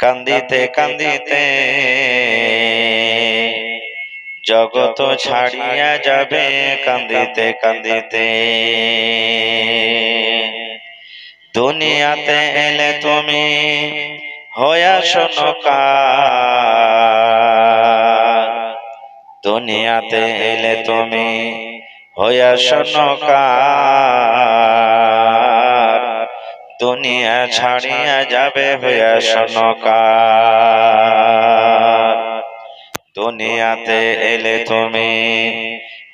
কান্দিতে কান্দিতে জগৎ ছাড়িয়া যাবে, কান্দিতে কান্দিতে। দুনিয়াতে এলে তুমি হইয়া শোনকার, দুনিয়াতে এলে তুমি হইয়া শোনকার, দুনিয়া ছাড়িয়া যাবে হইয়া শোনকার। দুনিয়াতে এলে তুমি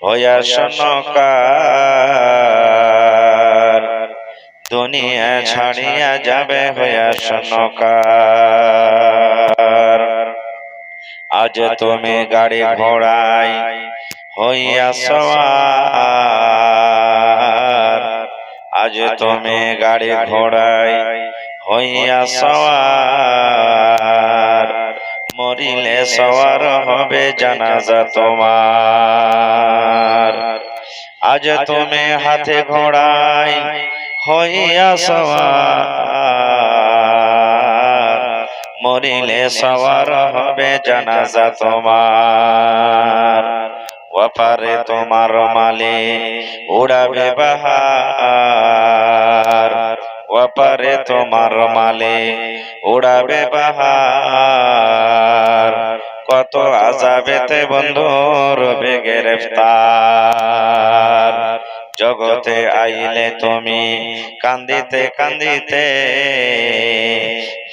হইয়া শোনকার, দুনিয়া ছাড়িয়া যাবে হইয়া শোনকার। আজ তুমি গাড়ি ঘোড়ায় হইয়া সওয়ার, আজ তুমি গাড়ি ঘোড়ায় হইয়া সওয়ার, মরিলে সওয়ার হবে জানাজা তোমার। আজ তুমি হাতে ঘোড়ায় হইয়া সওয়ার, মরিলে সওয়ার হবে জানাজা তোমার। ওপারে তোমার মালে উড়াবে বাহার, ওপারে তোমার মালে উড়াবে বাহার, কত আযাবেতে বন্ধু রবে গ্রেফতার। জগতে আইলে তুমি কান্দিতে কান্দিতে,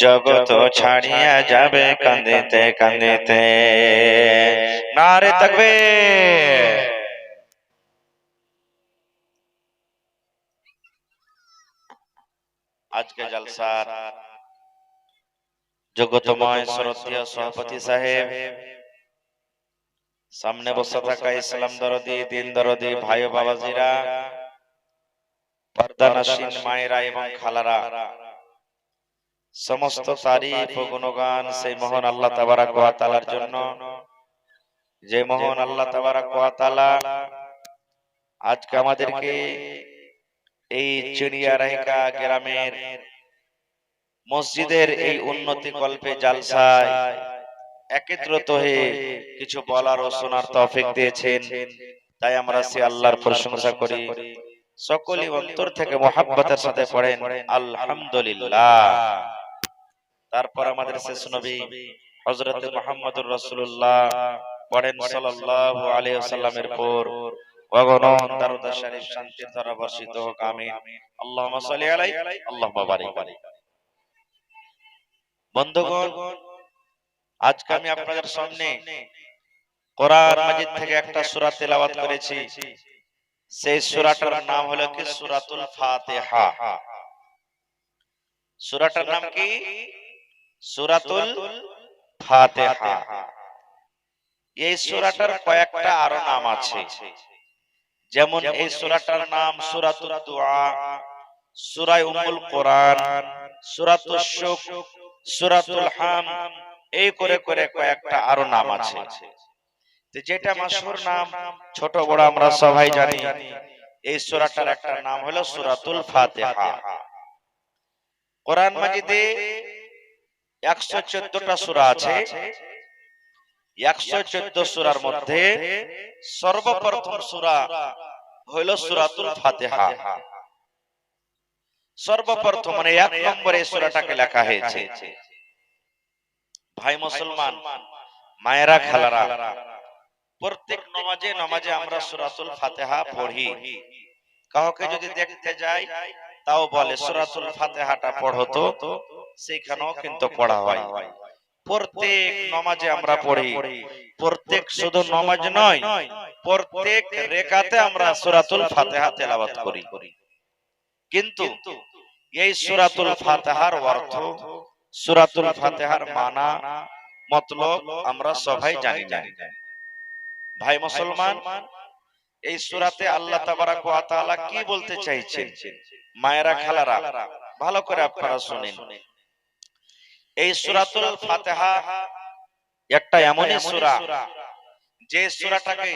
জগৎ ছাড়িয়া যাবে কান্দিতে কান্দিতে। নারে তাকবীর। আজকে জলসার জগতময় শ্রদ্ধেয় সভাপতি সাহেব, সামনে বসে থাকা ইসলাম দরদি, দিন দরদি ভাই ও বাবাজিরা, পর্দানশীন মায়েরা এবং খালারা, সমস্ত তারিফ ও গুণগান সেই মহান আল্লাহ তাবারাক ওয়া তাআলার জন্য, যে মহান আল্লাহ তাবারাক ওয়া তাআলা আজকে আমাদেরকে এই চিড়িয়ারাহিকা গ্রামের মসজিদের এই উন্নতি কল্পে জালসায় একত্রিত হয়ে কিছু বলার ও শোনার তৌফিক দিয়েছেন। তাই আমরা সে আল্লাহর প্রশংসা করি। সকলেই অন্তর থেকে মুহাব্বতের সাথে পড়েন আলহামদুলিল্লাহ। তারপর আমাদের শেষ নবী হযরত মুহাম্মদুর রাসূলুল্লাহ পড়েন সাল্লাল্লাহু আলাইহি ওয়াসাল্লামের পর অগণন দরুদ শরীফ শান্তির ধারা বর্ষিত হোক, আমিন। আল্লাহুম্মা সাল্লি আলাইহি আল্লাহুম্মা বারিক। বন্ধুগণ, আজকে আমি আপনাদের সামনে কোরআন মাজিদ থেকে একটা সূরা তেলাওয়াত করেছি। সেই সূরাটার নাম হলো কি সূরাতুল ফাতিহা। সূরাটার নাম কি? সূরাতুল ফাতিহা। এই সূরাটার কয়েকটা আরো নাম আছে, যেমন এই সূরাটার নাম সূরাতুদ দুআ, সূরা উম্মুল কোরআন, সূরাতুশ শুক, সূরাতুল হাম, এই করে করে কয়েকটা আরো নাম আছে। তো যেটা মাশহুর নাম, ছোট বড় আমরা সবাই জানি, এই সূরাটার একটা নাম হলো সূরাতুল ফাতিহা। কোরআন মাজিদে 114টা সূরা আছে। 114 সূরার মধ্যে সর্বপ্রথম সূরা হলো সূরাতুল ফাতিহা। সর্বপ্রথম মানে 1 নম্বরে এই সূরাটাকে লেখা হয়েছে। ভাই মুসলমান, মায়েরা খালারা, প্রত্যেক নামাজে নামাজে আমরা সূরাতুল ফাতিহা পড়ি। কাউকে যদি দেখতে যাই তাও বলে সূরাতুল ফাতিহাটা পড়ো তো, সেখানেও কিন্তু পড়া হয়। প্রত্যেক নামাজে আমরা পড়ি, প্রত্যেক শুধু নামাজ নয়, প্রত্যেক রাকাতে আমরা সূরাতুল ফাতিহা তেলাওয়াত করি। কিন্তু এই সূরাতুল ফাতিহার অর্থ, সূরাতুল ফাতিহার মানা মতলব আমরা সবাই জানি না। ভাই মুসলমান, এই সূরাতে আল্লাহ তাবারাক ওয়া তাআলা কি বলতে চাইছেন, মায়েরা খালারা ভালো করে আপনারা শুনেন। এই সূরাতুল ফাতিহা একটা এমনই সূরা যে সূরাটাকে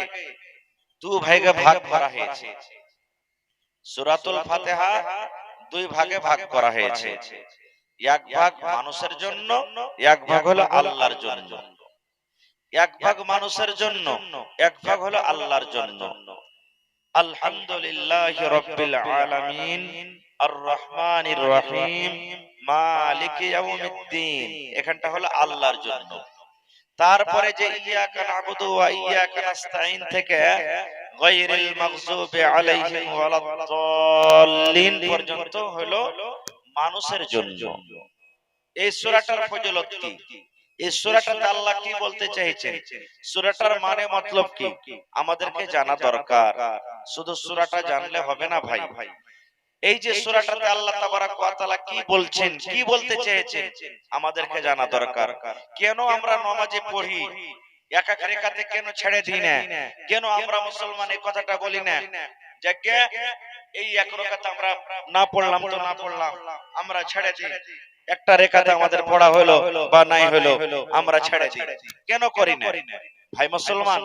দুই ভাগে ভাগ করা হয়েছে। সূরাতুল ফাতিহা দুই ভাগে ভাগ করা হয়েছে। এক ভাগ মানুষের জন্য, এক ভাগ হলো আল্লাহর জন্য। এক ভাগ মানুষের জন্য, এক ভাগ হলো আল্লাহর জন্য। আলহামদুলিল্লাহি রাব্বিল আলামিন আর রহমানির রহিম মালিকি ইয়াউমিদ্দিন, এখানটা হলো আল্লাহর জন্য। তারপরে যে ইয়াকা নাবুদু ওয়া ইয়াকা নাস্তাইন থেকে গায়রিল মাগযুবি আলাইহিম ওয়ালাদ-দাল্লিন পর্যন্ত হলো মানুষের জন্য। এই সূরাটার ফজিলত কি? এই সূরাটাতে আল্লাহ কি বলতে চাইছেন? সূরাটার মানে মতলব কি আমাদেরকে জানা দরকার। শুধু সূরাটা জানলে হবে না ভাই। এই যে সূরাটাতে আল্লাহ তাবারাক ওয়া তাআলা কি বলছেন, কি বলতে চেয়েছেন, আমাদেরকে জানা দরকার। কেন আমরা নামাজে পড়ি, এক এক রাকাতে কেন ছেড়ে দিই না? কেন আমরা মুসলমান এই কথাটা বলি না যে কে এই এক রাকাত আমরা না পড়লাম তো না পড়লাম, আমরা ছেড়ে দিই। একটা রেখাতে আমাদের পড়া হলো বা নাই হলো, আমরা ছেড়ে দিই। কেন করি না ভাই মুসলমান?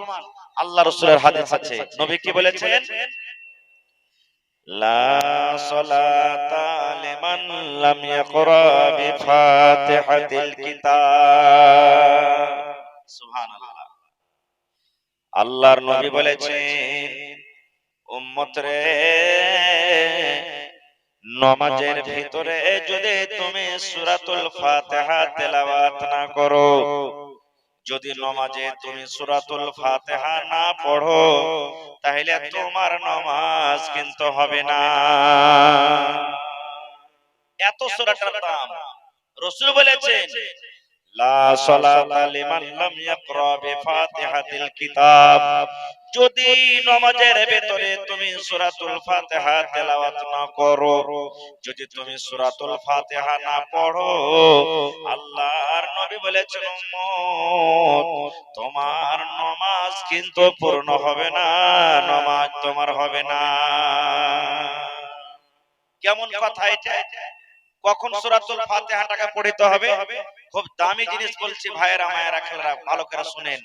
আল্লাহ রাসূলের হাদিস আছে, নবী কি বলেছেন? লা সালাতা লিমান লাম ইয়াকরা বিফাতিহাতিল কিতাব। সুবহানাল্লাহ। আল্লাহর নবী বলেছেন, উম্মত রে, নামাজের ভিতরে যদি তুমি সূরাতুল ফাতিহা তেলাওয়াত না করো, যদি নামাজে তুমি সূরাতুল ফাতিহা না পড়ো, তাহলে তোমার নামাজ কিন্তু হবে না। এত সূরাটার দাম। রাসূল বলেছেন, লা সালাতা লিমান লাম ইয়াকরা বিফাতিহাতিল কিতাব, যদি নামাজের ভিতরে তুমি সূরাতুল ফাতিহা তেলাওয়াত না করো, যদি তুমি সূরাতুল ফাতিহা না পড়ো, আল্লাহর নবী বলেছেন, উম্মত, তোমার নামাজ কিন্তু পূর্ণ হবে না, নামাজ তোমার হবে না। কেমন কথা এটা? কখন সূরাতুল ফাতিহাটাকে পড়তে হবে? খুব দামি জিনিস বলছি ভাইয়েরা, মায়েরা, খেলারা, ভালো করে শুনেন।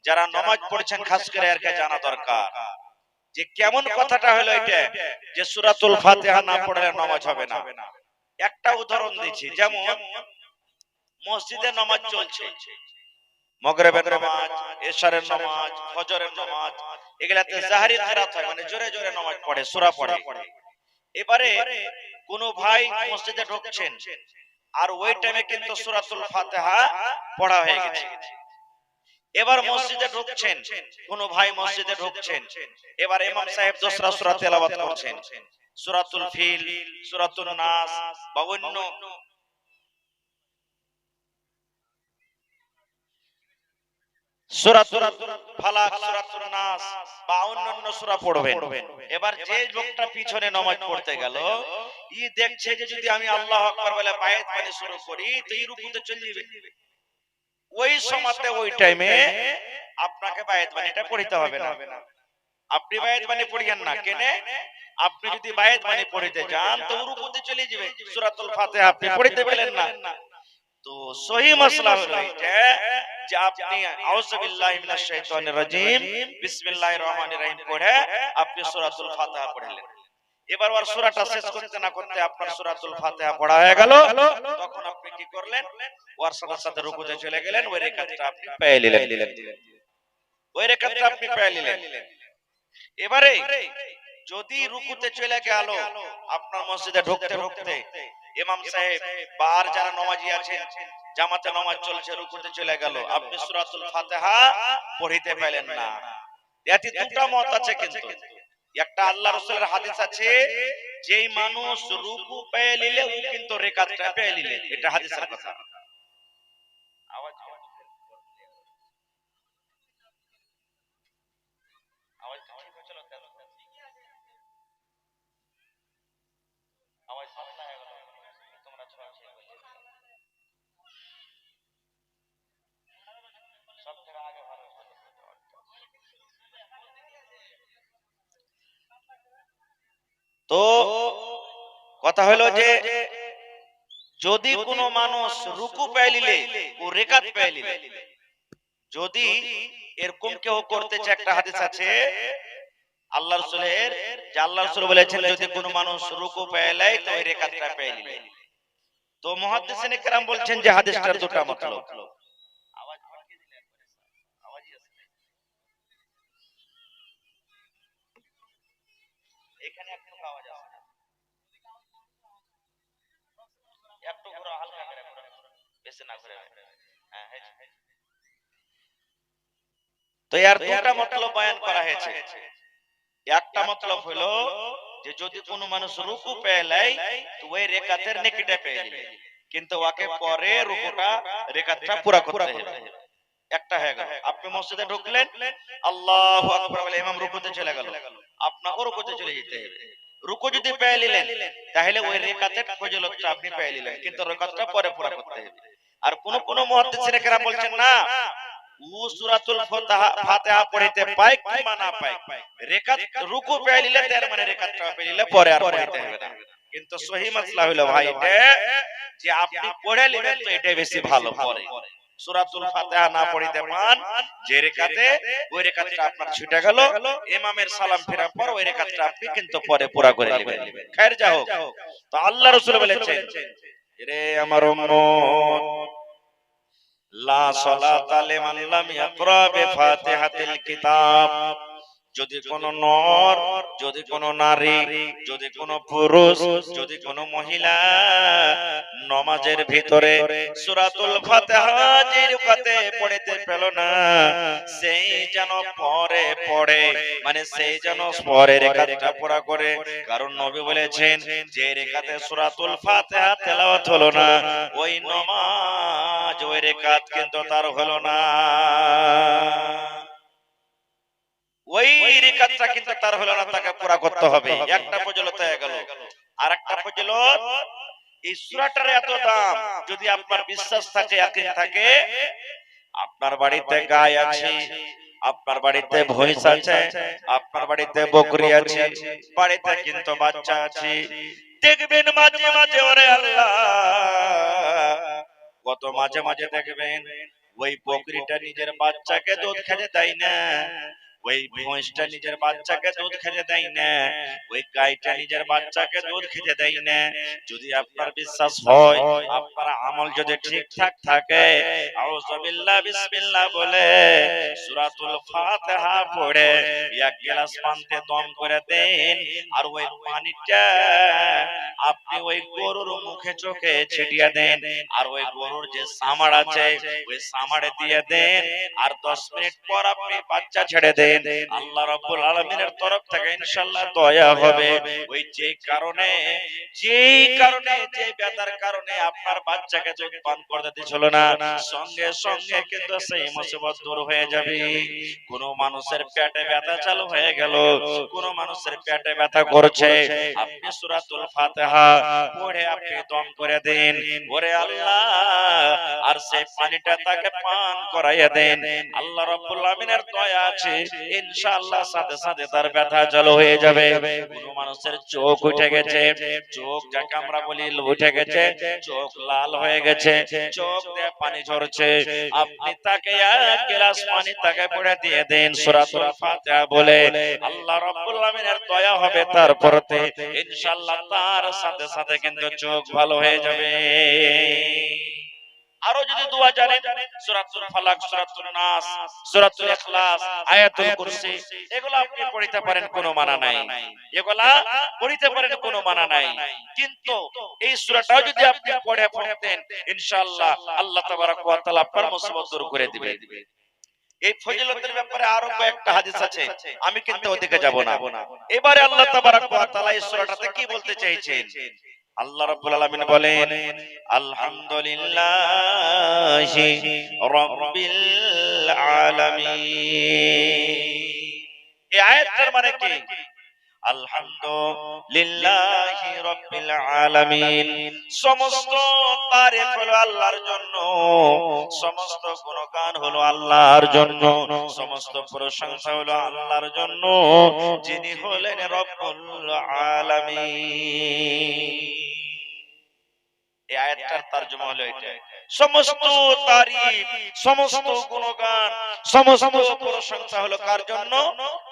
যারা নামাজ পড়ছেন খাস করে এরকে জানা দরকার যে কেমন কথাটা হলো এটা, যে সূরাতুল ফাতিহা না পড়লে নামাজ হবে না। একটা উদাহরণ দিচ্ছি, যেমন মসজিদে নামাজ চলছে, মাগরিবের নামাজ, ইশারের নামাজ, ফজরের নামাজ, এগুলাতে জাহরি কিরাত হয়, মানে জোরে জোরে নামাজ পড়ে, সূরা পড়ে। এবারে কোন ভাই মসজিদে ঢুকছেন, আর ওই টাইমে কিন্তু সূরাতুল ফাতিহা পড়া হয়ে গেছে। এবার মসজিদে ঢুকছেন, কোন ভাই মসজিদে ঢুকছেন, এবার ইমাম সাহেব দোসরা সূরা তেলাওয়াত করছেন, সূরাতুল ফিল, সূরাতুন নাস বা অন্য সূরাতুল ফালাক, সূরাতুন নাস বা অন্যান্য সূরা পড়বেন। এবার যে লোকটা পিছনে নামাজ পড়তে গেল, ই দেখছে যে যদি আমি আল্লাহু আকবার বলে বায়াত পানি শুরু করি তো এই রুকুতে চলে যাবে। ওই সময়তে ওই টাইমে আপনাকে বায়াত পানিটা পড়তে হবে না। আপনি বায়াত পানি পড়িয়েন না। কেন? আপনি যদি বায়াত পানি পড়তে যান তো রুকুতে চলে যাবে, সূরাতুল ফাতিহা আপনি পড়তে পেলেন না। তো সহি মাসলা হলো এটা যে আপনি আউযু বিল্লাহি মিনাশ শাইতানির রাজিম বিসমিল্লাহির রহমানির রহিম পড়ে আপনি সূরাতুল ফাতিহা পড়লেন। এবার ওর সূরাটা শেষ করতে না করতে আপনার সূরাতুল ফাতিহা পড়া হয়ে গেল, তখন আপনি কি করলেন? ওর সাথে সাথে রুকুতে চলে গেলেন, ওই রাকাতটা আপনি পেয়ে নিলেন, ওই রাকাতটা আপনি পেয়ে নিলেন। এবারে যদি রুকুতে চলে গেল, আপনার মসজিদে ঢুকতে ঢুকতে ইমাম সাহেব বা আর যারা নামাজি আছেন, জামাতে নামাজ চলছে, রুকুতে চলে গেল, আপনি সূরাতুল ফাতিহা পড়িতে পারলেন না। এতে দুটো মত আছে, কিন্তু একটা আল্লাহ রাসূলের হাদিস আছে, যেই মানুষ রুকু পেয়ে নিলে ও কিন্তু রাকাতটা পেয়ে নিলে, এটা হাদিসের কথা। আওয়াজ আওয়াজ ঠিক হচ্ছিল, আওয়াজ পাতলা হয়ে গেল, তোমরা ছড়া ছেড়ে বলছো সব থেকে আগে ভালো। তো কথা হলো যে যদি কোনো মানুষ রুকু পেয়ে নিলে ও রাকাত পেয়ে নিলে, যদি এরকম কেউ করতে চায়, একটা হাদিস আছে আল্লাহ রাসূলের, যে আল্লাহ রাসূল বলেছেন যদি কোনো মানুষ রুকু পেয়ে নেয় তো ওই রাকাতটা পেয়ে নিলে। তো মুহাদ্দিসিনে কেরাম বলছেন যে হাদিসটার দুটো মতলব। আওয়াজ বাড়িয়ে দিলেন, আওয়াজই আসছে না। এখানে একটু আওয়াজ আসছে, একটু ঘোরা, হালকা করে ঘোরা, বেশি না ঘুরে। হ্যাঁ, তো এর দুটো মতলব বয়ান করা হয়েছে। একটা মতলব হলো যে যদি কোনো মানুষ রুকু পেয়ে নেয় তো ওই রেকাতের নেকিটা পেয়ে নেবে, কিন্তু ওকে পরে রুকুটা রেকাতটা পুরা করতে হবে। একটা হয়ে গেল, আপনি মসজিদে ঢুকলেন, আল্লাহু আকবার বলে ইমাম রুকুতে চলে গেল, আপনাকে রুকুতে চলে যেতে হবে। রুকু যদি পেয়ে নিলেন তাহলে ওই রেকাতের ফজিলতটা আপনি পেয়ে নিলেন, কিন্তু রেকাতটা পরে পুরা করতে হবে। আর কোন মুহাদ্দিসিনে কেরাম বলছেন না, ও সূরাতুল ফাতিহা পড়িতে পায় কিংবা না পায়, রেকাত রুকু পেয়ে নিলে তার মানে রেকাতটা পেয়ে নিলে পরে আর পড়তে হবে না। কিন্তু সহিহ মাসলা হলো ভাই এটা যে আপনি পড়ে নেবেন তো এটাই বেশি ভালো। পরে সূরাতুল ফাতিহা না পড়িতে পান, যে রেকাতে ওই রেকাতটা আপনার ছুটে গেল, ইমামের সালাম ফেরার পর ওই রেকাতটা আপনি কিন্তু পরে পুরা করে নেবেন। খায়ের যা হোক, তো আল্লাহ রাসূল বলেছেন, রে আমার উম্মত, লা সালাতা লিমান লাম ইয়াকরা বিফাতিহাতিল কিতাব, যদি কোন নর, যদি কোন নারী, যদি কোন পুরুষ, যদি কোন মহিলা নামাজের ভিতরে সূরাতুল ফাতিহা যে রেকাতে পড়তে পেল না, সেই যেন পরে পড়ে, মানে সেই যেন পরে রেকাতটা পুরা করে। কারণ নবী বলেছেন যে রেকাতে সূরাতুল ফাতিহা তেলাওয়াত হলো না, ওই নামাজ, ওই রেকাত কিন্তু তার হলো না, ওই রিকাতটা কিন্তু তার হলো না, তাকে পুরা করতে হবে। একটা ফজিলত হয়ে গেল। আর একটা ফজিলত, এই সূরাটার এত দাম, যদি আপনার বিশ্বাস থাকে, ইয়াকিন থাকে, আপনার বাড়িতে গায় আছে, আপনার বাড়িতে ভৈঁস আছে, আপনার বাড়িতে বকরি আছে, বাড়িতে কিন্তু বাচ্চা আছে, দেখবেন মাঝে মাঝে ওরে আল্লাহ, কত মাঝে মাঝে দেখবেন ওই বকরিটা নিজের বাচ্চাকে দুধ খেতে দেয় না, ওই ভৈঁসটা নিজের বাচ্চাকে দুধ খেতে দেয় না, ওই গাইটা নিজের বাচ্চাকে দুধ খেতে দেয় না। যদি আপনার বিশ্বাস হয়, আপনার আমল যদি ঠিকঠাক থাকে, আউযুবিল্লাহ বিসমিল্লাহ বলে সূরাতুল ফাতিহা পড়ে এক গ্লাস পানিতে দম করে দেন, আর ওই পানিটা আপনি ওই গরুর মুখে চোখে ছিটিয়ে দেন, আর ওই গরুর যে সামার আছে ওই সামারে দিয়ে দেন, আর 10 মিনিট পর আপনি বাচ্চা ছেড়ে দেন, আল্লাহ রাব্বুল আলামিনের তরফ থেকে ইনশাআল্লাহ দয়া হবে। ওই যে কারণে যে ব্যথার কারণে আপনার বাচ্চাকে দুধ পান করতে দিছিল না, সঙ্গে সঙ্গে কিন্তু সেই মুসিবত দূর হয়ে যাবে। কোন মানুষের পেটে ব্যথা চালু হয়ে গেল, কোন মানুষের পেটে ব্যথা করছে, আপনি সূরাতুল ফাতিহা পড়ে আপনি দম করে দেন, ওরে আল্লাহ, আর সেই পানিটা তাকে পান করাইয়া দেন, আল্লাহ রাব্বুল আমিনের দয়া আছে, ইনশাআল্লাহ সাথে সাথে তার ব্যথা চালু হয়ে যাবে। কোন মানুষের চোখ উঠে গেছে, চোখ যাকে আমরা বলি উঠে গেছে, চোখ লাল হয়ে গেছে, চোখ দিয়ে পানি ঝরছে, আপনি তাকে এক গ্লাস পানি তাকে পড়ে দিয়ে দেন সূরাতুল ফাতিহা বলে, আল্লাহ রাব্বুল আমিনের দয়া হবে তার পরতে, ইনশাআল্লাহ তার সাথে সাথে কিন্তু চোখ ভালো হয়ে যাবে। আরো যদি দোয়া জানেন, সূরাতুল ফালাক, সূরাতুল নাস, সূরাতুল ইখলাস, আয়াতুল কুরসি, এগুলো আপনি পড়তে পারেন, কোনো মানা নাই, এগুলা পড়তে পারেন, কোনো মানা নাই। কিন্তু এই সূরাটাও যদি আপনি পড়ে পড়তেন, ইনশাআল্লাহ আল্লাহ তাবারক ওয়া তাআলা আপনার মুসিবত দূর করে দিবেন। এই ফজিলতের ব্যাপারে আরো কয়েকটা হাদিস আছে, আমি কিন্তু ওদিকে যাব না। এবারে আল্লাহ তাবারক ওয়া তাআলা এই সূরাটাতে কি বলতে চাইছেন? আল্লাহ রাব্বুল আলামিন বলেন, আলহামদুলিল্লাহি রাব্বিল আলামিন। এই আয়াতটার মানে কি? আলহামদুলিল্লাহি রাব্বিল আলামিন, সমস্ত তারিফ হলো আল্লাহর জন্য, সমস্ত গুণগান হলো আল্লাহর জন্য, সমস্ত প্রশংসা হলো আল্লাহর জন্য, যিনি হলেন রব্বুল আলামিন। এই আয়াতটার তরজমা হলো এটা, সমস্ত তারিফ, সমস্ত গুণগান, সমস্ত প্রশংসা হলো কার জন্য?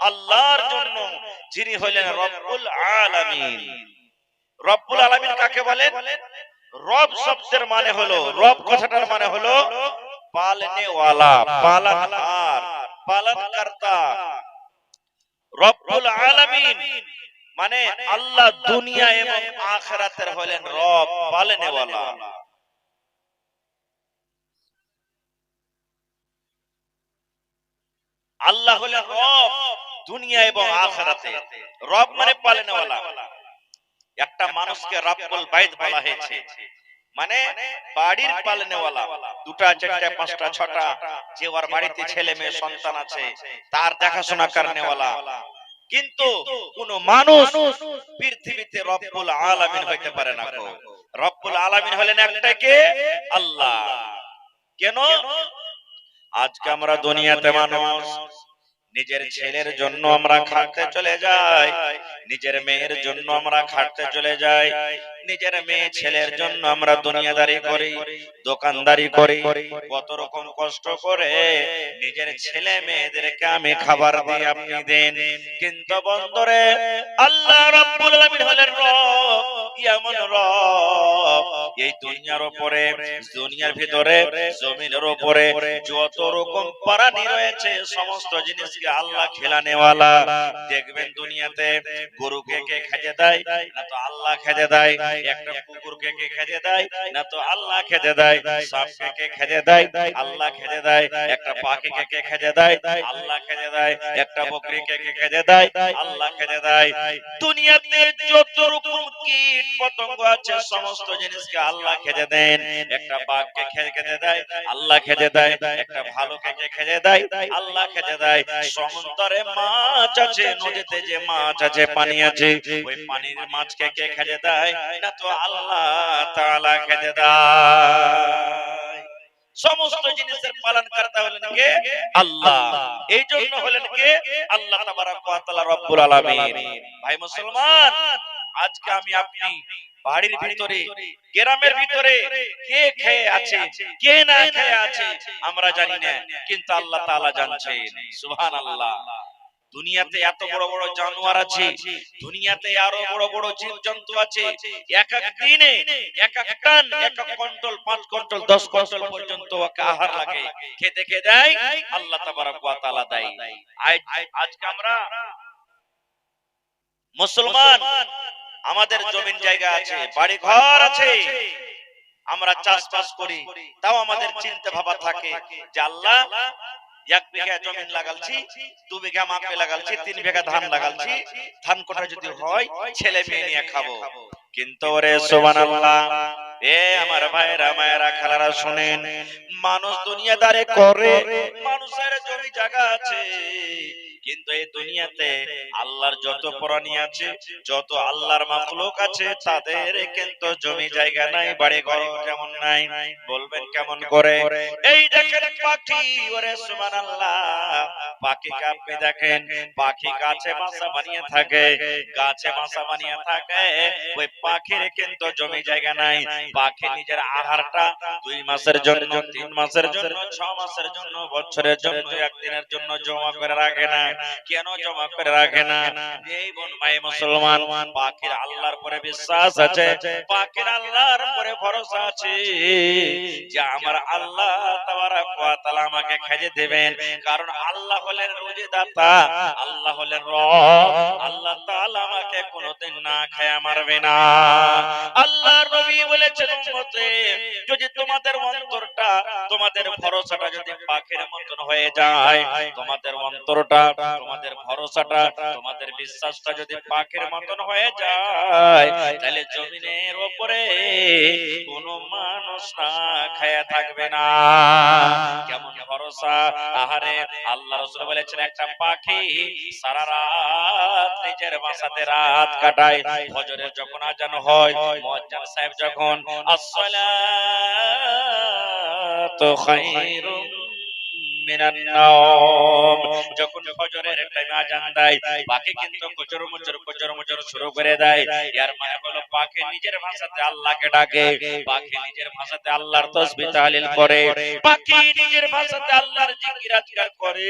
আল্লাহর জন্য, যিনি হলেন রব্বুল আলামিন। রব্বুল আলামিন কাকে বলেন? রব শব্দের মানে হলো, রব কথাটার মানে হলো পালনে ওয়ালা, পালনহার, পালনকর্তা। রব্বুল আলামিন মানে আল্লাহ দুনিয়া এবং আখিরাতের হলেন রব, পালনে ওয়ালা। আল্লাহ হলেন রব দুনিয়া এবং আখিরাতে। রব মানে পালনে ওয়ালা। একটা মানুষকে রব্বুল বাইত বলা হয়েছে, মানে বাড়ির পালনেওয়ালা। দুটা চারটা পাঁচটা ছটা, যে ওর বাড়িতে ছেলে মেয়ে সন্তান আছে তার দেখাশোনা করনেওয়ালা। কিন্তু কোন মানুষ পৃথিবীতে রব্বুল আলামিন হইতে পারে না। রব্বুল আলামিন হলেন একটাই, কে? আল্লাহ। কেন? আজকে আমরা দুনিয়াতে মানুষ নিজের ছেলের জন্য আমরা খাটতে চলে যাই, নিজের মেয়ের জন্য আমরা খাটতে চলে যাই, নিজের মেয়ে ছেলের জন্য আমরা দুনিয়াদারি করি, দোকানদারি করি, কত রকম কষ্ট করে নিজের ছেলে মেয়েদেরকে আমি খাবার দিই, আপনি দেন। কিন্তু বন্ধুরে, আল্লাহ রাব্বুল আলামিন হলেন রব, এমন রব এই দুনিয়ার উপরে, দুনিয়ার ভিতরে, জমিনের উপরে যত রকম প্রাণী রয়েছে সমস্ত জিনিসকে আল্লাহ খেলানেওয়ালা। দেখবেন দুনিয়াতে গরুকে কে খেতে দেয়, না তো আল্লাহ খেতে দেয়। একটা কুকুরকে কে খেতে দেয়, না তো আল্লাহ খেতে দেয়। সাপকে কে খেতে দেয়, আল্লাহ খেতে দেয়। একটা পাখিকে কে খেতে দেয়, আল্লাহ খেতে দেয়। একটা বকরিকে কে খেতে দেয়, আল্লাহ খেতে দেয়। দুনিয়াতে যত রকম কীট পতঙ্গ আছে সমস্ত জিনিসকে আল্লাহ খেতে দেন। একটা বাঘকে খেতে দেয়, আল্লাহ খেতে দেয়। একটা ভালুকে কে খেতে দেয়, আল্লাহ খেতে দেয়। সমুদ্রে মাছ আছে, নদীতে যে মাছ আছে, পানি আছে, ওই পানির মাছকে কে খেতে দেয়, না তো আল্লাহ তাআলা খেতে দেয়। সমস্ত জিনিসের পালন কর্তা হলেন কে? আল্লাহ। এই জন্য হলেন কে? আল্লাহ তাবারাক ওয়া তাআলা রব্বুল আলামিন। ভাই মুসলমান, আজকে আমি আপনি বাড়ির ভিতরে, গ্রামের ভিতরে কে খেয়ে আছে, কে না খেয়ে আছে আমরা জানি না, কিন্তু আল্লাহ তাআলা জানছেন। সুবহানাল্লাহ। দুনিয়াতে এত বড় বড় জানোয়ার আছে, দুনিয়াতে আরো বড় বড় জীব জন্তু আছে, এক এক দিনে এক এক টন, এক এক কুইন্টাল, 5 কুইন্টাল, 10 কুইন্টাল পর্যন্ত ওকে আহার লাগে, খেতে খেতে দেয় আল্লাহ তাবারাক ওয়া তাআলা দেয়। আজকে আমরা মুসলমান, আমাদের জমিন জায়গা আছে, বাড়ি ঘর আছে, আমরা চাষবাস করি, তাও আমাদের চিন্তা ভাবা থাকে যে আল্লাহ 1 বিঘা জমিন লাগালছি, 2 বিঘা মাকে লাগালছি, 3 বিঘা ধান লাগালছি, ধান কোটা যদি হয় ছেলে মেয়ে নিয়ে খাবো। কিন্তু ওরে সুবহানাল্লাহ, এ আমার ভাইরা মায়েরা খালারা শুনেন, মানুষ দুনিয়াদারে করে, মানুষের জমি জায়গা আছে, কিন্তু এই দুনিয়াতে আল্লাহর যত প্রাণী আছে, যত আল্লাহর মাখলুক আছে, তাদের কিন্তু জমি জায়গা নাই, বাড়ি ঘর যেমন নাই। বলবেন কেমন করে? এই দেখেন পাখি, ওরে সুবহানাল্লাহ, পাখিকে আপনি দেখেন, পাখি গাছে বাসা বানিয়ে থাকে, গাছে বাসা বানিয়ে থাকে, ওই পাখির কিন্তু জমি জায়গা নাই। পাখি নিজের আহারটা 2 মাসের জন্য, 3 মাসের জন্য, 6 মাসের জন্য, বছরের জন্য, একদিনের জন্য জমা করে রাখে না। কেন জমা করে রাখে না? এই বোন ভাই মুসলমান, পাখির আল্লাহর পরে বিশ্বাস আছে, পাখির আল্লাহর পরে ভরসা আছে যে আমার আল্লাহ তাবারাক ওয়া তাআলা আমাকে খেতে দেবেন। কারণ আল্লাহ হলেন রুজিদাতা, আল্লাহ হলেন রব, আল্লাহ তাআলা আমাকে কোনোদিন না খেয়ে মারবে না। আল্লাহর নবী বলেছেন, উম্মতে, যদি তোমাদের অন্তরটা, তোমাদের ভরসাটা যদি পাখির মতন হয়ে যায়, তোমাদের অন্তরটা, তোমাদের ভরসাটা, তোমাদের বিশ্বাসটা যদি পাখির মতন হয়ে যায়, তাহলে জমিনের উপরে কোনো মানুষ না খেয়ে থাকবে না। কেমন ভরসা? আহারে, আল্লাহ রাসূল বলেছেন, একটা পাখি সারা রাত নিজের বাসাতে রাত কাটায়, ফজরের যখন আজান হয়, মুয়াজ্জিন সাহেব যখন আসসালাতু খায়রুম মিনান নাওম। যখন ফজরের টাইমে আজান দেয় পাখি কিন্তু কোচর মোচর শুরু করে দেয়। এর মানে হলো পাখি নিজের ভাষাতে আল্লাহকে ডাকে, পাখি নিজের ভাষাতে আল্লাহর তাসবিহ তাহলিল করে, পাখি নিজের ভাষাতে আল্লাহর জিকির আজকার করে।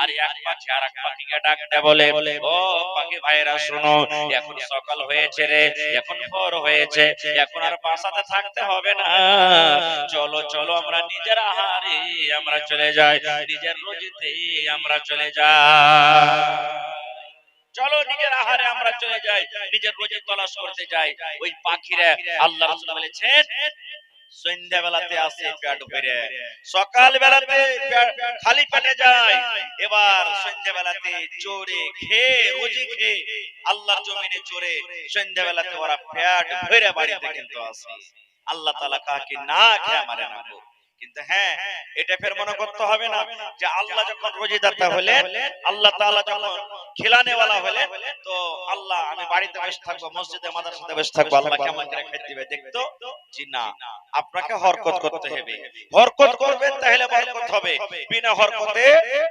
আর এক পাখি আরেক পাখিকে ডাকতে বলে, ও পাখি ভাইরা শোনো, এখন সকাল হয়েছে রে, এখন ভোর হয়েছে, এখন আর বাসাতে থাকতে হবে না, চলো চলো আমরা নিজের আহারে আমরা চলে যাই, নিজের রুজিতে আমরা চলে যাই, চলো নিজের আহারে আমরা চলে যাই, নিজের রুজি তলাশ করতে যাই। ওই পাখিরা আল্লাহ রাসূল বলেছেন সন্ধ্যা বেলাতে আসে পেট ভরে, সকাল বেলাতে খালি পেটে যায়, এবার সন্ধ্যা বেলাতে চোরে খেয়ে রুজি খেয়ে আল্লাহর জমিনে চোরে সন্ধ্যা বেলাতে ওরা পেট ভরে বাড়িতে কিন্তু আসে। আল্লাহ তাআলা কাকে না খেয়ে মারে না। কিন্তু হ্যাঁ, এটা ফের মনে করতে হবে না যে আল্লাহ যখন রোজিদাতা হলেন, আল্লাহ তাআলা যখন খিলানেওয়ালা হলেন, তো আল্লাহ আমি বাড়িতে বসে থাকবো, মসজিদে মাদ্রাসাতে বসে থাকবো, আল্লাহ কেমন করে খেতে দিবে দেখতো? জি না, আপনাকে হরকত করতে হবে। হরকত করবেন তাহলে বরকত হবে, বিনা হরকতে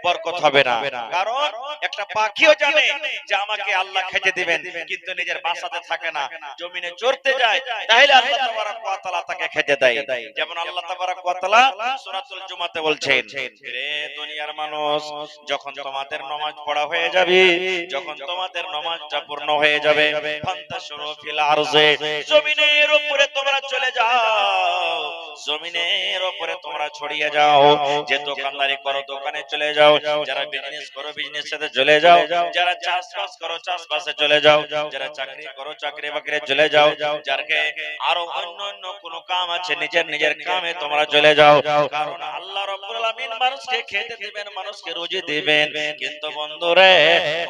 বরকত হবে না। কারণ একটা পাখিও জানে যে আমাকে আল্লাহ খেতে দিবেন, কিন্তু নিজের বাসাতে থাকে না, জমিনে চড়তে যায়, তাহলে আল্লাহ তাবারক ওয়া তাআলা তাকে খেতে দেয়। যেমন আল্লাহ তাবারক ওয়া তাআলা সূরাতুল জুমাতে বলছেন, রে দুনিয়ার মানুষ, যখন তোমাদের নামাজ পড়া হয়ে যাবে, যখন তোমাদের নামাজটা পূর্ণ হয়ে যাবে, ফান্তাশিরু ফিল আরজে, জমিনের উপরে তোমরা চলে যাও, জমিনের উপরে তোমরা ছড়িয়ে যাও, যে দোকানদারি করো দোকানে চলে যাও, যারা বিজনেস করো বিজনেসে চলে যাও, যারা চাষবাস করো চাষবাসে চলে যাও, যারা চাকরি করো চাকরি বাকরি চলে যাও, যারকে আরো অন্য অন্য কোনো কাম আছে নিজের নিজের কামে তোমরা চলে যাও। কারণ আল্লাহ রাব্বুল আলামিন মানুষকে খেতে দিবেন, মানুষকে রুজি দিবেন, কিন্তু বন্ধুরে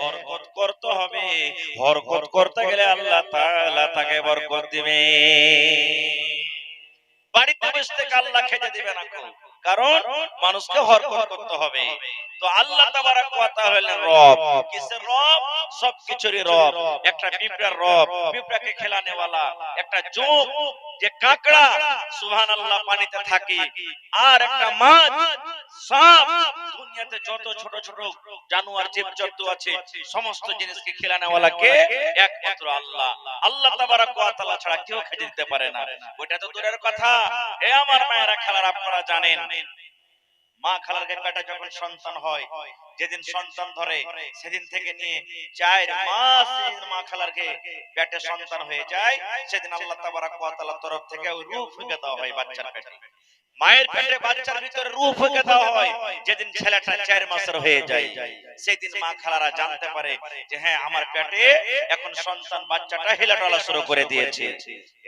বরকত করতে হবে, বরকত করতে গেলে আল্লাহ তাআলা তাকে বরকত দিবেন। বাড়িতে বসে থেকে আল্লাহ খেতে দিবে না, কারণ মানুষকে হরকত করতে হবে। তো আল্লাহ তাবারক ওয়া তাআলা হলেন রব। কিসের রব? সবকিছুরই রব। একটা পিঁপড়ার রব, পিঁপড়াকে খেলানেওয়ালা। একটা জোঁক যে কাঁকড়া সুবহানাল্লাহ পানিতে থাকে, আর একটা মাছ, সাপ, দুনিয়াতে যত ছোট ছোট জানোয়ার জীবজন্তু আছে সমস্ত জিনিসকে খেলানেওয়ালা কে? একমাত্র আল্লাহ। আল্লাহ তাবারক ওয়া তাআলা ছাড়া কেউ খেতে দিতে পারে না। ওটা তো দূরের কথা, এ আমার মায়েরা খালারা, আপনারা জানেন মা খালার পেটে যখন সন্তান হয়, যেদিন সন্তান ধরে সেদিন থেকে নিয়ে 4 মাস মা খালার পেটে সন্তান হয়ে যায়, সেদিন আল্লাহ তাবারক ওয়া তাআলার তরফ থেকে ওই রূহ ফুঁকে দেওয়া হয় বাচ্চার পেটে। মায়ের পেটে বাচ্চার ভিতরে রূহ ফুঁকে দেওয়া হয়, যেদিন ছেলেটা 4 মাসের হয়ে যায়, সেদিন মা খালারা জানতে পারে যে হ্যাঁ আমার পেটে এখন সন্তান, বাচ্চাটা হেলাডোলা শুরু করে দিয়েছে।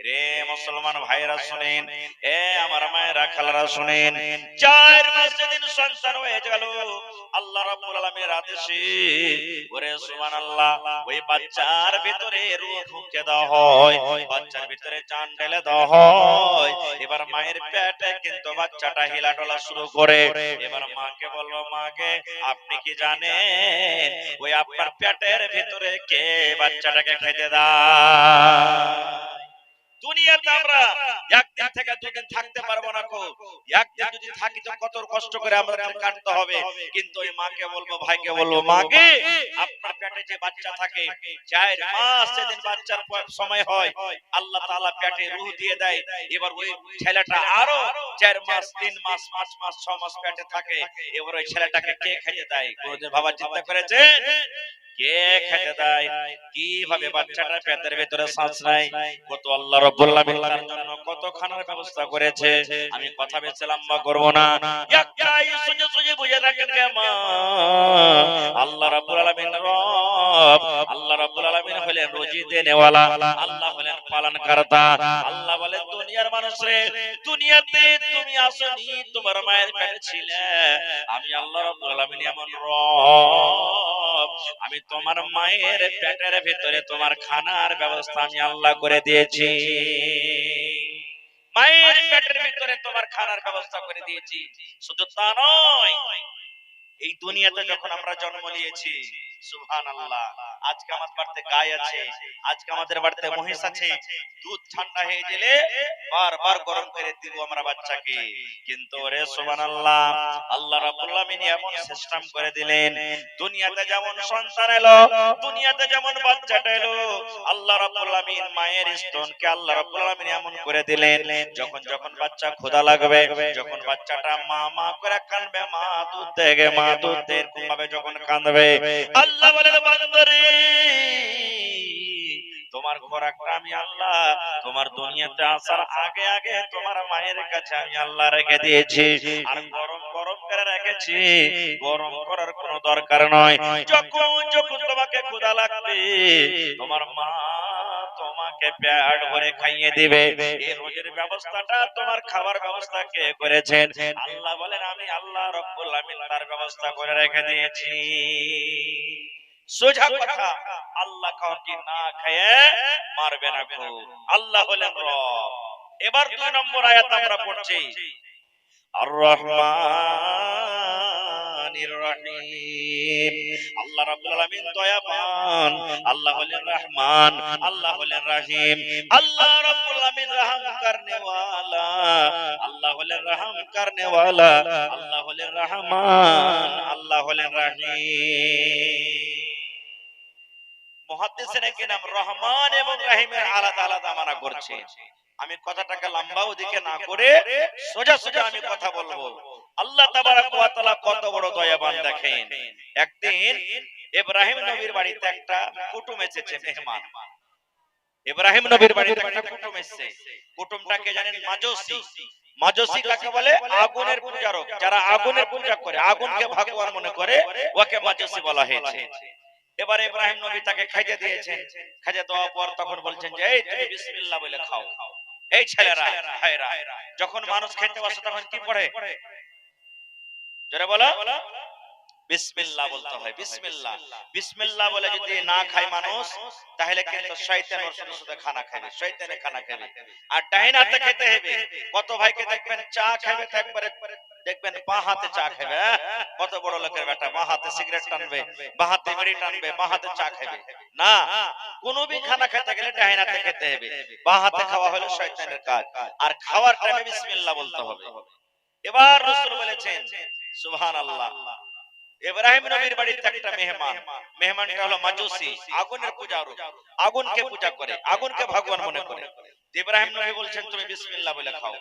রে মুসলমান ভাইরা শুনেন, এ আমার মায়েরা খালারা শুনেন, 4 মাস যেদিন সন্তান হয়ে গেল, আল্লাহ রাব্বুল আলামিনের আদেশে ওরে সুবহানাল্লাহ ওই বাচ্চার ভিতরে রূহ ফুঁকে দেওয়া হয়, বাচ্চার ভিতরে জান ঢেলে দেওয়া হয়। এবার মায়ের পেটে কিন্তু বাচ্চাটা হেলাডোলা শুরু করে। এবার মাকে বলবো, মাকে আপনি কি জানেন ওই আপনার পেটের ভিতরে কে বাচ্চাটাকে খেতে দেয়? দুনিয়াতে আমরা একদিন থেকে দুদিন থাকতে পারবো না, একদিন যদি থাকি তো কত কষ্ট করে আমাদের কাটতে হবে। কিন্তু ওই মাকে বলবো, ভাইকে বলবো, মাকে আপনার পেটে যে বাচ্চা থাকে 4 মাস সেদিন বাচ্চার সময় হয়, আল্লাহ তাআলা পেটে রূহ দিয়ে দেয়। এবার ওই ছেলেটা আরো 4 মাস 3 মাস 5 মাস 6 মাস পেটে থাকে। এবার ওই ছেলেটাকে কে খেতে দেয়? কোনদিন ভাবা চিন্তা করেছেন? কে খেতে দেয়? কিভাবে বাচ্চাটা পেটের ভিতরে শ্বাস নেয়? কত আল্লাহ রাব্বুল আলামিন তার জন্য কত খানার ব্যবস্থা করেছে। আমি কথা বেশি লম্বা করব না, একটাই সুজে সুজে বুঝে রাখেন গে মা, আল্লাহ রাব্বুল আলামিন রব। আল্লাহ রাব্বুল আলামিন হলেন রুজি দেনেওয়ালা, আল্লাহ হলেন পালনকর্তা। আল্লাহ বলেন দুনিয়ার মানুষরে, দুনিয়াতে তুমি আসনি, তোমার মায়ের পেটে ছিলে, আমি আল্লাহ রাব্বুল আলামিন এমন রব, আমি তোমার মায়ের পেটের ভিতরে তোমার খানার ব্যবস্থা আমি আল্লাহ করে দিয়েছি। মায়ের পেটের ভিতরে তোমার খানার ব্যবস্থা করে দিয়েছি। শুধু তা নয়, এই দুনিয়াতে যখন আমরা জন্ম নিয়েছি, সুবহানাল্লাহ, আজকে আমার বাড়িতে গায় আছে, আজকে আমাদের বাড়িতে মহিষ আছে, দুধ ঠান্ডা হয়ে গেলে বারবার গরম করে দিব আমরা বাচ্চাকে। কিন্তু রে সুবহানাল্লাহ, আল্লাহ রাব্বুল আলামিন এমন সিস্টেম করে দিলেন, দুনিয়াতে যেমন সন্তান এলো, দুনিয়াতে যেমন বাচ্চাটা এলো, আল্লাহ রাব্বুল আলামিন মায়ের স্তনকে আল্লাহ রাব্বুল আলামিন এমন করে দিলেন, যখন যখন বাচ্চা ক্ষুধা লাগবে, যখন বাচ্চাটা মা মা করে কাঁদবে, মা দুধ দেগে, মা দুধ দে, এরকম ভাবে যখন কাঁদবে, আল্লাহ বলেন বান্দারে তোমার খোরাকটা আমি আল্লাহ তোমার দুনিয়াতে আসার আগে আগে তোমার মায়ের কাছে আমি আল্লাহ রেখে দিয়েছি, আর গরম গরম করে রেখেছি, গরম করার কোনো দরকার নয়। যখন যখন তোমাকে ক্ষুধা লাগবে তোমার মা তোমাকে পেট ভরে খাইয়ে দিবে। এই রোজের ব্যবস্থাটা, তোমার খাবার ব্যবস্থা কে করেছেন? আল্লাহ বলেন আমি আল্লাহ রব্বুল আমিন তার ব্যবস্থা করে রেখে দিয়েছি। সোজা কথা, আল্লাহ কাউকে না খেয়ে মারবে না গো, আল্লাহ হলেন রব। এবার 2 নম্বর আয়াত আমরা পড়ছি, আর রহমানির রহিম। আল্লাহ রাব্বুল আলামিন দয়াবান, আল্লাহ হলেন রহমান, আল্লাহ হলেন রহিম। আল্লাহ রাব্বুল আলামিন রহম করনে ওয়ালা, আল্লাহ হলেন রহম করনে ওয়ালা, আল্লাহ হলেন রহমান, আল্লাহ হলেন রহিম। মুহাদ্দিসিনে কিরাম রহমান এবং রহিমের আলাদা আলাদা মানা করছে। আমি কথাটাকে লম্বা ওদিকে না করে সোজা সোজা আমি কথা বলবো। আল্লাহ তাবারাক ওয়া তাআলা কত বড় দয়াবান দেখেন। একদিন ইব্রাহিম নবীর বাড়িতে একটা কুটুম এসেছে, মেহমান। ইব্রাহিম নবীর বাড়িতে একটা কুটুম এসেছে। কুটুমটাকে জানেন মাজুসি। মাজুসি কাকে বলে? আগুনের পূজারক। যারা আগুনের পূজা করে, আগুনকে ভগবান মনে করে, ওকে মাজুসি বলা হয়েছে। এবার ইব্রাহিম নবী তাকে খাইতে দিয়েছেন। খাইতে দেওয়ার পর তখন বলছেন যে এই তুমি বিসমিল্লাহ বলে খাও। এই ছেলেরা ভাইরা, যখন মানুষ খেতে বসে তখন কি পড়ে? জোরে বলো, বিসমিল্লাহ বলতে হয়। বিসমিল্লাহ, বিসমিল্লাহ বলে যদি না খায় মানুষ, তাহলে কিন্তু শয়তান ওর সাথে সাথে খানা খাবে, শয়তানে খানা খাবে। আর ডাইন হাতে খেতে হবে। কত ভাইকে দেখবেন চা খাবে, একবারে দেখবেন বাঁ হাতে চা খাবে। কত বড় লোকের বেটা বাঁ হাতে সিগারেট টানবে, বাঁ হাতে বিড়ি টানবে, বাঁ হাতে চা খাবে। না, কোনো भी খানা খেতে গেলে ডাইন হাতে খেতে হবে। বাঁ হাতে খাওয়া হলো শয়তানের কাজ। আর খাওয়ার টাইমে বিসমিল্লাহ বলতে হবে। এবার রাসূল বলেছেন সুবহানাল্লাহ, ইব্রাহিম নবীর বাড়িতে একটা মেহমান, মেহমানটা হলো মাজুসি, আগুনের পূজারক, আগুনকে পূজা করে, আগুনকে ভগবান মনে করে। ইব্রাহিম নবী বলছেন তুমি বিসমিল্লাহ বলে খাও।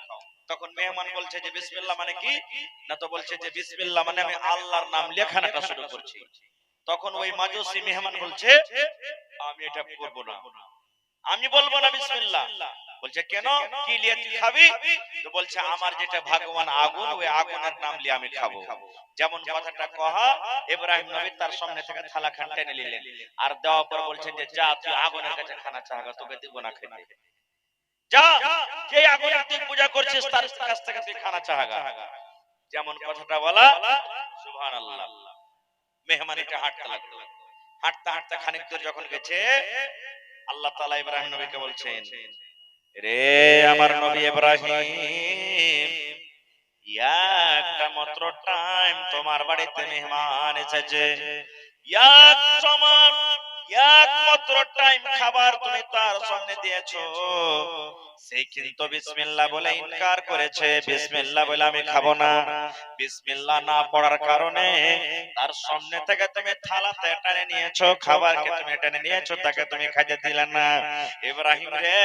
তখন মেহমান বলছে যে বিসমিল্লাহ মানে কি? না তো বলছে যে বিসমিল্লাহ মানে আমি আল্লাহর নাম লেখানাটা শুরু করছি। তখন ওই মাজুসি মেহমান বলছে আমি এটা করব না, আমি বলবো না বিসমিল্লাহ। বলছে কেন, কি লিয়ে তুই খাবি? তো বলছে আমার যেটা ভগবান আগুন, ওই আগুনের নাম লিয়ে আমি খাবো। যেমন কথাটা কহা, ইব্রাহিম নবী তার সামনে থেকে থালা খান টেনে নিলেন, আর দেওয়ার পর বলছেন যে যা তুই আগুনের কাছে খানা চাগা, তোকে দিব না খেতে। যা, যে আগুনের তুই পূজা করছিস তার কাছ থেকে তুই খানা চাগা। যেমন কথাটা বলা, সুবহানাল্লাহ। মেহমান এটা হাঁটতে লাগলো, হাঁটতে হাঁটতে খানিক দূর যখন গেছে, আল্লাহ তাআলা ইব্রাহিম নবীকে বলছেন রে আমার নবী ইব্রাহিম, একটা মাত্র টাইম তোমার বাড়িতে মেহমান এসেছে, এক সময় একমাত্র টাইম খাবার তুমি তার সামনে দিয়েছো, সে কিন্তু বিসমিল্লাহ বলে ইনকার করেছে। বিসমিল্লাহ বলে আমি খাবো না, বিসমিল্লাহ না পড়ার কারণে তার সামনে থেকে তুমি থালাতে টেনে নিয়েছো, খাবারকে তুমি টেনে নিয়েছো, তাকে তুমি খাইতে দিলে না। ইব্রাহিম রে,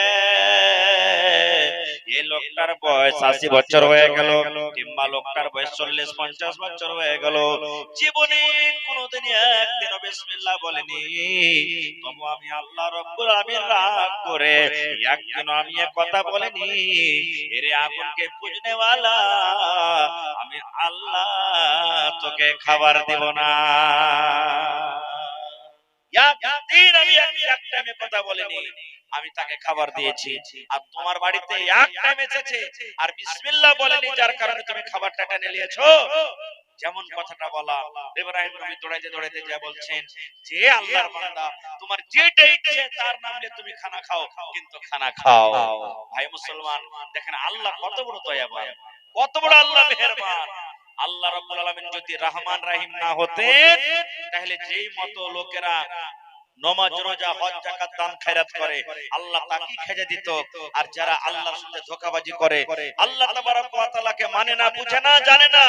এই লোকটার বয়স 80 বছর হয়ে গেল, কিংবা লোকটার বয়স 40-50 বছর হয়ে গেল, জীবনে কোনোদিন একদিনও বিসমিল্লাহ বলেনি। তবু আমি আল্লাহ রাব্বুল আমিন রাগ করে একদিনও আমি এক কথা বলেনি, এরে আগুনকে পূজনে ওয়ালা, আমি আল্লাহ তোকে খাবার দেব না। একদিন আমি এক টাইমে কথা বলিনি, আমি তাকে খাবার দিয়েছি। আর তোমার বাড়িতে এক টাইম এসেছে আর বিসমিল্লাহ বলেনি, যার কারণে তুমি খাবারটা টেনে নিয়েছো। যেমন কথাটা বলা, ইব্রাহিম নবী দৌড়াইতে দৌড়াইতে যা বলছেন যে আল্লাহর বান্দা, তোমার যেটা ইচ্ছে তার নাম নিয়ে তুমি খানা খাও, কিন্তু খানা খাও। ভাই মুসলমান দেখেন আল্লাহ কত বড় দয়াবান, কত বড় আল্লাহ মেহেরবান। আল্লাহ রাব্বুল আলামিন যদি রহমান রহিম না হতেন, তাহলে যেই মতো লোকেরা নামাজ রোজা হজ যাকাত দান খয়রাত করে আল্লাহ তাকে খেজে দিত। আর যারা আল্লাহর সাথে ধোঁকাবাজি করে, আল্লাহ তাবারক ওয়া তাআলাকে মানে না, বুঝে না, জানে না,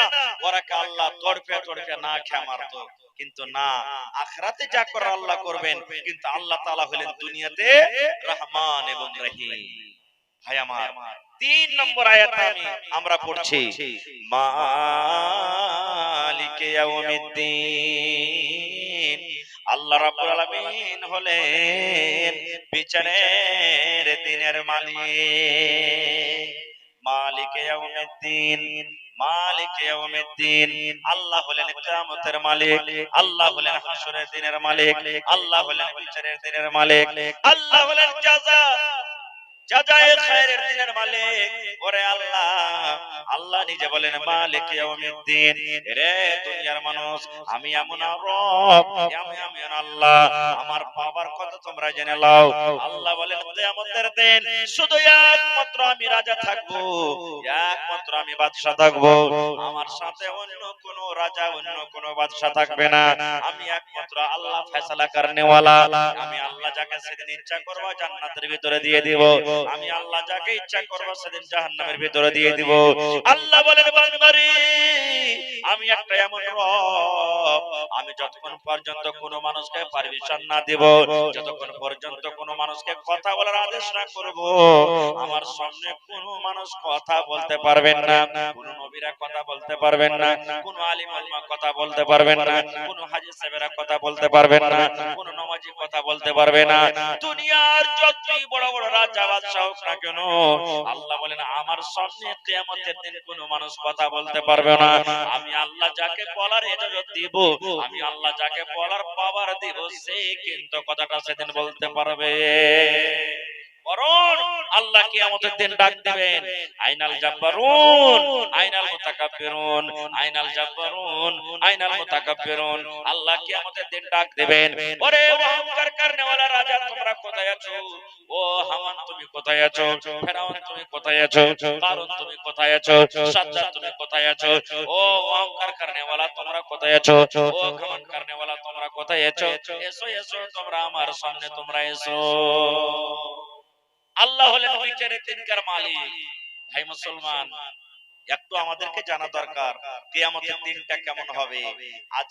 ওরাকে আল্লাহ তড়পে তড়পে না খেয়ে মারতো। কিন্তু না, আখিরাতে যা করে আল্লাহ করবেন। কিন্তু আল্লাহ তাআলা হলেন দুনিয়াতে রহমান এবং রহিম। ভাই আমার, 3 নম্বর আয়াত আমরা পড়ছি, মালিকে ইয়াউমিদ্দিন। আল্লাহ রাব্বুল আলামিন হলেন বিচারের দিনের মালিক। মালিকে ইয়াউমিদ্দিন, মালিকে ইয়াউমিদ্দিন। আল্লাহ হলেন কিয়ামতের মালিক, আল্লাহ হলেন হাসরের দিনের মালিক, আল্লাহ হলেন বিচারের দিনের মালিক, আল্লাহ হলেন জাযায়ে খায়রের দিনের মালিক। ওরে আল্লাহ, আল্লাহ নিজে বলেন মালিক ইয়াউমিদ্দিন। রে দুনিয়ার মানুষ, আমি এমন রব, আমি এমন আল্লাহ, আমার পাওয়ার কথা তোমরা জেনে নাও। আল্লাহ বলেন কিয়ামতের দিন শুধু একমাত্র আমি রাজা থাকবো, একমাত্র আমি বাদশা থাকবো। আমার সাথে অন্য কোন রাজা, অন্য কোন বাদশা থাকবে না। আমি একমাত্র আল্লাহ ফয়সালা করনেওয়ালা। আমি আল্লাহ যাকে সেদিন ইচ্ছা করব জান্নাতের ভিতরে দিয়ে দিব, আমি আল্লাহ যাকে ইচ্ছা করব সেদিন জাহান্নামের ভিতরে দিয়ে দিব। আল্লাহ বলেন বান্দারে, আমি একটা এমন রব, আমি যতক্ষণ পর্যন্ত কোনো মানুষকে পারমিশন না দেব, যতক্ষণ পর্যন্ত কোনো মানুষকে কথা বলার আদেশ না করব, আমার সামনে কোনো মানুষ কথা বলতে পারবেন না, কোনো নবীরা কথা বলতে পারবেন না, কোনো আলিম উলামা কথা বলতে পারবেন না, কোনো হাজী সাহেবরা কথা বলতে পারবেন না, কোনো নামাজি কথা বলতে পারবে না। দুনিয়ার যতই বড় বড় রাজা বাদশা হোক না কেন, আল্লাহ বলেন আমার সামনে কিয়ামতের দিন কোনো মানুষ কথা বলতে পারবে না। আমি আল্লাহ যাকে বলার ইজাজত দিব, আমি আল্লাহ যাকে বলার পাওয়ার দিব, সে কিন্তু কথাটা সেদিন বলতে পারবে। বরং আল্লাহ কিয়ামতের দিন ডাক দিবেন, আইনাল জাব্বারুন, আইনাল মুতাকাব্বিরুন, আইনাল জাব্বারুন, আইনাল মুতাকাব্বিরুন। আল্লাহ কিয়ামতের দিন ডাক দিবেন, ওরে অহংকার করনেওয়ালা রাজা তোমরা কোথায় আছো? ও হামান তুমি কোথায় আছো? ফেরাউন তুমি কোথায় আছো? কারুন তুমি কোথায় আছো? সাজ্জাদ তুমি কোথায় আছো? ও অহংকার করনেওয়ালা তোমরা কোথায় আছো? ও ঘমন্ড করনেওয়ালা তোমরা কোথায় আছো? এসো এসো তোমরা আমার সামনে, তোমরা এসো। আল্লাহ হলেন বিচারের দিনকার মালিক। ভাই মুসলমান, একটু আমাদেরকে জানা দরকার কিয়ামতের দিনটা কেমন হবে। আজ